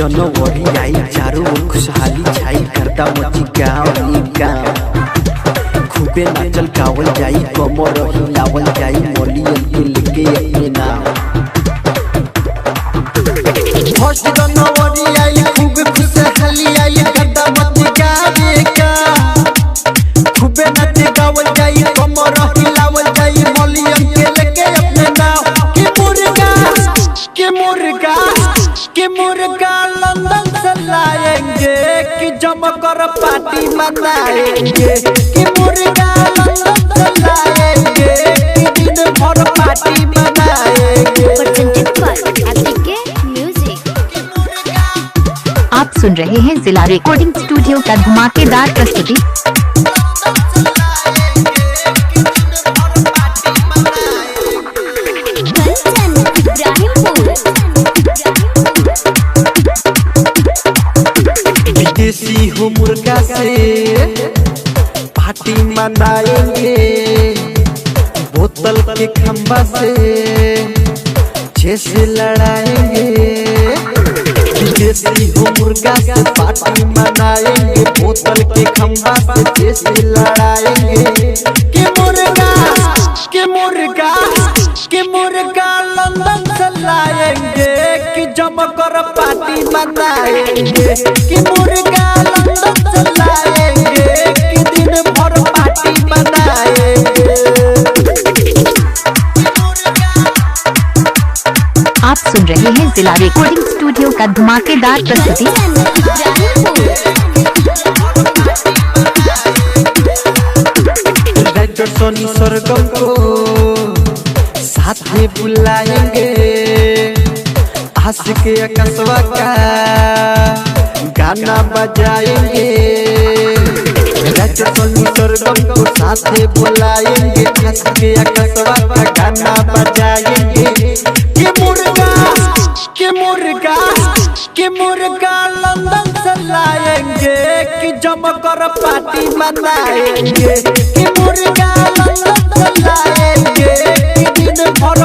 जनवरी आई चारों ओर खुशहाली छाई करता मची गाँव खूबे नाचल गावल जाई कमर हिलावल जाई मोलियन के लेके अपने नाम। फर्स्ट जनवरी आई खूबे खुशहाली आई करता मची गाँव खूबे नाचे गावल जाई कमर हिलावल जाई मोलियन के लेके अपने नाम। कि मुर्गा लंदन से लाएंगे कि जमकर पार्टी मनाएंगे कि मुर्गा लंदन से लाएंगे कि दिन भर पार्टी मनाएंगे। आप सुन रहे हैं जिला रिकॉर्डिंग स्टूडियो का धमाकेदार प्रस्तुति। विदेशी हो मुर्गा से पार्टी मनाएंगे बोतल के खंबा से जैसे लड़ाएंगे। विदेशी हो मुर्गा से पार्टी मनाएंगे बोतल के खंबा से जैसे लड़ाएंगे। कि मुर्गा लंदन से लाएंगे कि जमकर पार्टी मनाएंगे कि मुर्गा लंदन से लाएंगे कि दिन भर पार्टी मनाएंगे। आप सुन रहे हैं जिला रिकॉर्डिंग स्टूडियो का धमाकेदार प्रस्तुति। राइटर सोनी सरगम को साथ में बुलाएंगे आशिक कसवा का गाना बजाएंगे। राइटर सोनी सरगम को साथ में बुलाएंगे आशिक कसवा का गाना बजाएंगे। कि मुर्गा लंदन से लाएंगे कि जमकर पार्टी मनाएंगे कि मुर्गा लंदन से लाएंगे कि दिन भर